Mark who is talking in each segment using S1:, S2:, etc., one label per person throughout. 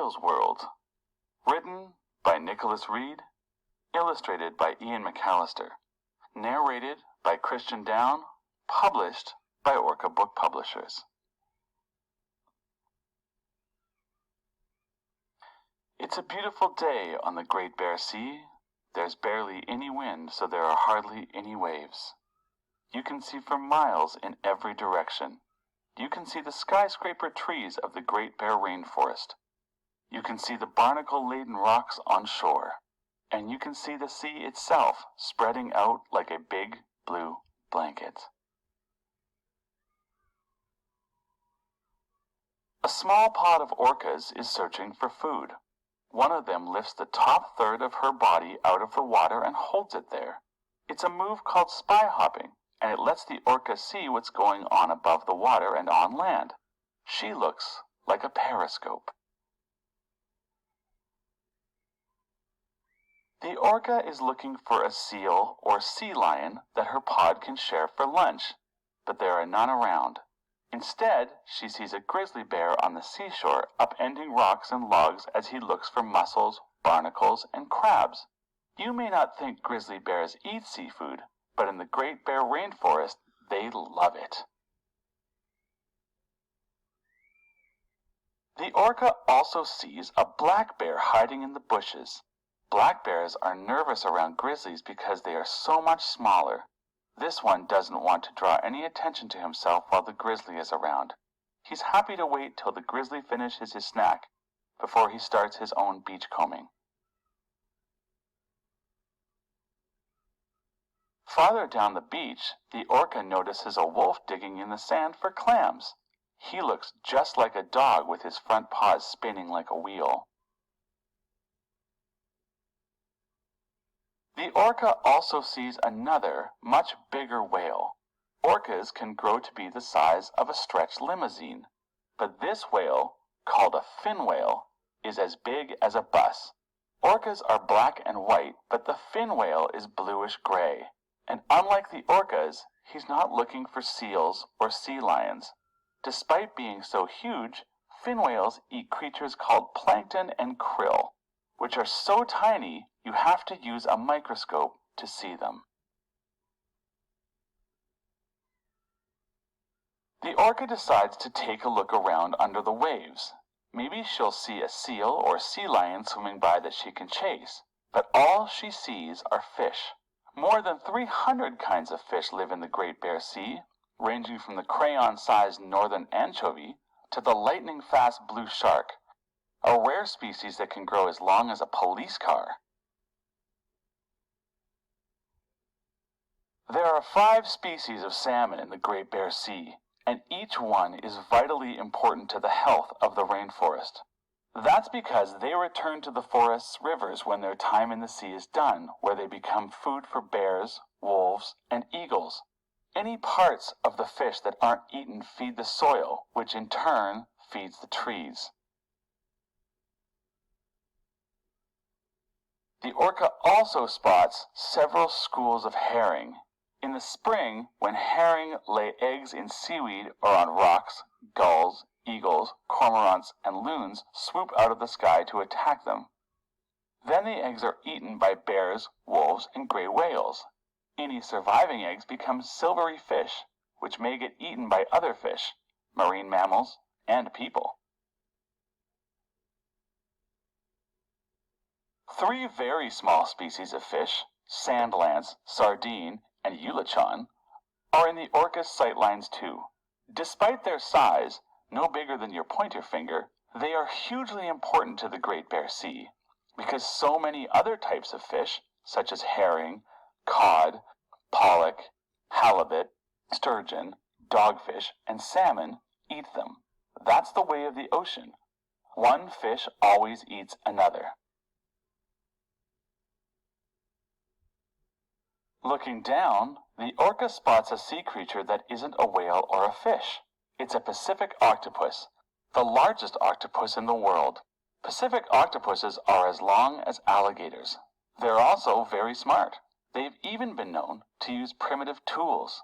S1: Whale's World. Written by Nicholas Reed. Illustrated by Ian McAllister. Narrated by Christian Down. Published by Orca Book Publishers. It's a beautiful day on the Great Bear Sea. There's barely any wind, so there are hardly any waves. You can see for miles in every direction. You can see the skyscraper trees of the Great Bear Rainforest. You can see the barnacle-laden rocks on shore. And you can see the sea itself spreading out like a big blue blanket. A small pod of orcas is searching for food. One of them lifts the top third of her body out of the water and holds it there. It's a move called spy hopping, and it lets the orca see what's going on above the water and on land. She looks like a periscope. The orca is looking for a seal or sea lion that her pod can share for lunch, but there are none around. Instead, she sees a grizzly bear on the seashore upending rocks and logs as he looks for mussels, barnacles, and crabs. You may not think grizzly bears eat seafood, but in the Great Bear Rainforest, they love it. The orca also sees a black bear hiding in the bushes. Black bears are nervous around grizzlies because they are so much smaller. This one doesn't want to draw any attention to himself while the grizzly is around. He's happy to wait till the grizzly finishes his snack before he starts his own beachcombing. Farther down the beach, the orca notices a wolf digging in the sand for clams. He looks just like a dog with his front paws spinning like a wheel. The orca also sees another, much bigger whale. Orcas can grow to be the size of a stretched limousine, but this whale, called a fin whale, is as big as a bus. Orcas are black and white, but the fin whale is bluish-gray. And unlike the orcas, he's not looking for seals or sea lions. Despite being so huge, fin whales eat creatures called plankton and krill, which are so tiny you have to use a microscope to see them. The orca decides to take a look around under the waves. Maybe she'll see a seal or sea lion swimming by that she can chase, but all she sees are fish. More than 300 kinds of fish live in the Great Bear Sea, ranging from the crayon-sized northern anchovy to the lightning-fast blue shark, a rare species that can grow as long as a police car. There are 5 species of salmon in the Great Bear Sea, and each one is vitally important to the health of the rainforest. That's because they return to the forest's rivers when their time in the sea is done, where they become food for bears, wolves, and eagles. Any parts of the fish that aren't eaten feed the soil, which in turn feeds the trees. The orca also spots several schools of herring. In the spring, when herring lay eggs in seaweed or on rocks, gulls, eagles, cormorants, and loons swoop out of the sky to attack them. Then the eggs are eaten by bears, wolves, and gray whales. Any surviving eggs become silvery fish, which may get eaten by other fish, marine mammals, and people. 3 very small species of fish, sand lance, sardine, and eulachon, are in the orca's sightlines too. Despite their size, no bigger than your pointer finger, they are hugely important to the Great Bear Sea, because so many other types of fish, such as herring, cod, pollock, halibut, sturgeon, dogfish, and salmon, eat them. That's the way of the ocean. One fish always eats another. Looking down, the orca spots a sea creature that isn't a whale or a fish. It's a Pacific octopus, the largest octopus in the world. Pacific octopuses are as long as alligators. They're also very smart. They've even been known to use primitive tools.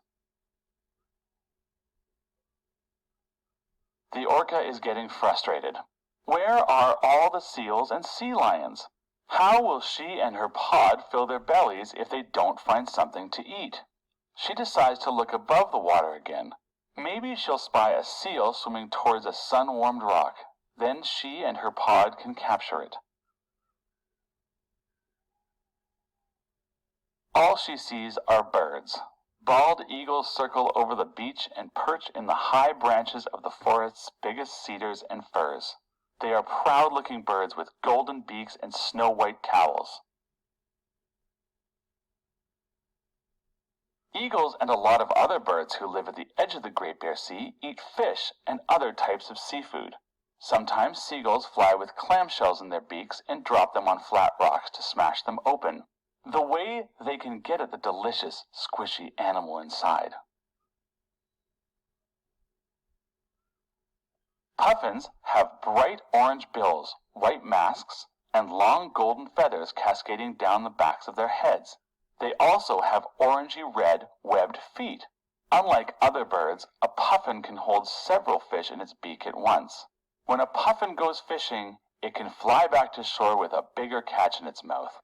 S1: The orca is getting frustrated. Where are all the seals and sea lions? How will she and her pod fill their bellies if they don't find something to eat? She decides to look above the water again. Maybe she'll spy a seal swimming towards a sun-warmed rock. Then she and her pod can capture it. All she sees are birds. Bald eagles circle over the beach and perch in the high branches of the forest's biggest cedars and firs. They are proud-looking birds with golden beaks and snow-white cowls. Eagles and a lot of other birds who live at the edge of the Great Bear Sea eat fish and other types of seafood. Sometimes seagulls fly with clamshells in their beaks and drop them on flat rocks to smash them open. The way they can get at the delicious, squishy animal inside. Puffins have bright orange bills, white masks, and long golden feathers cascading down the backs of their heads. They also have orangey red, webbed feet. Unlike other birds, a puffin can hold several fish in its beak at once. When a puffin goes fishing, it can fly back to shore with a bigger catch in its mouth.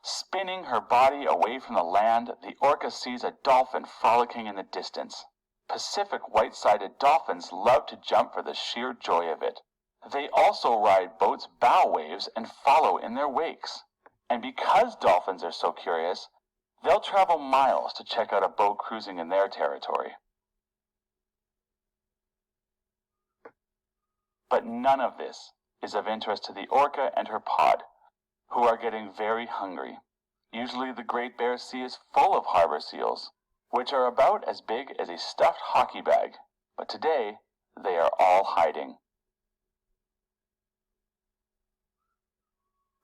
S1: Spinning her body away from the land, the orca sees a dolphin frolicking in the distance. Pacific white-sided dolphins love to jump for the sheer joy of it. They also ride boats' bow waves and follow in their wakes. And because dolphins are so curious, they'll travel miles to check out a boat cruising in their territory. But none of this is of interest to the orca and her pod, who are getting very hungry. Usually the Great Bear Sea is full of harbor seals, which are about as big as a stuffed hockey bag, but today they are all hiding.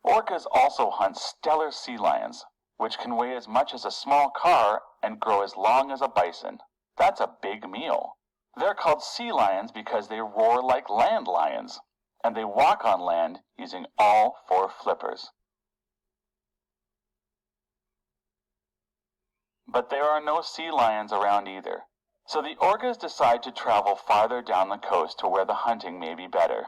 S1: Orcas also hunt stellar sea lions, which can weigh as much as a small car and grow as long as a bison. That's a big meal. They're called sea lions because they roar like land lions, and they walk on land using all four flippers. But there are no sea lions around either, so the orcas decide to travel farther down the coast to where the hunting may be better.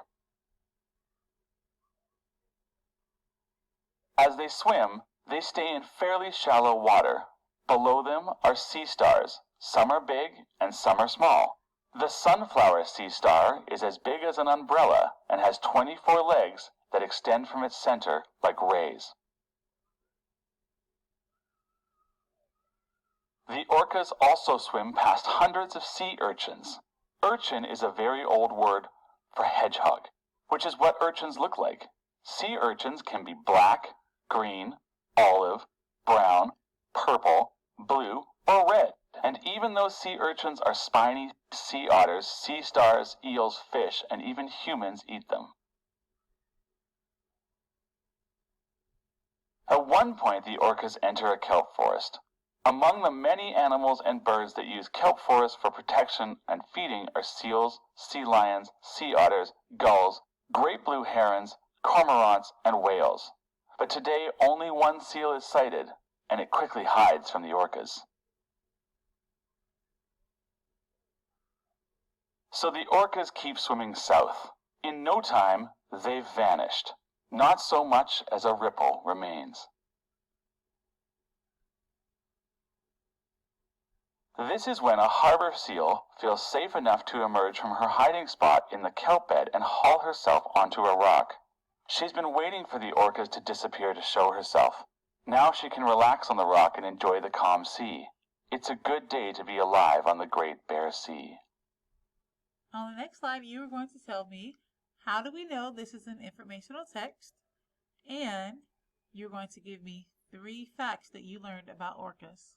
S1: As they swim, they stay in fairly shallow water. Below them are sea stars. Some are big and some are small. The sunflower sea star is as big as an umbrella and has 24 legs that extend from its center like rays. The orcas also swim past hundreds of sea urchins. Urchin is a very old word for hedgehog, which is what urchins look like. Sea urchins can be black, green, olive, brown, purple, blue, or red. And even though sea urchins are spiny, sea otters, sea stars, eels, fish, and even humans eat them. At one point, the orcas enter a kelp forest. Among the many animals and birds that use kelp forests for protection and feeding are seals, sea lions, sea otters, gulls, great blue herons, cormorants, and whales. But today only one seal is sighted, and it quickly hides from the orcas. So the orcas keep swimming south. In no time, they've vanished. Not so much as a ripple remains. This is when a harbor seal feels safe enough to emerge from her hiding spot in the kelp bed and haul herself onto a rock. She's been waiting for the orcas to disappear to show herself. Now she can relax on the rock and enjoy the calm sea. It's a good day to be alive on the Great Bear Sea.
S2: On the next slide, you are going to tell me, how do we know this is an informational text? And you're going to give me 3 facts that you learned about orcas.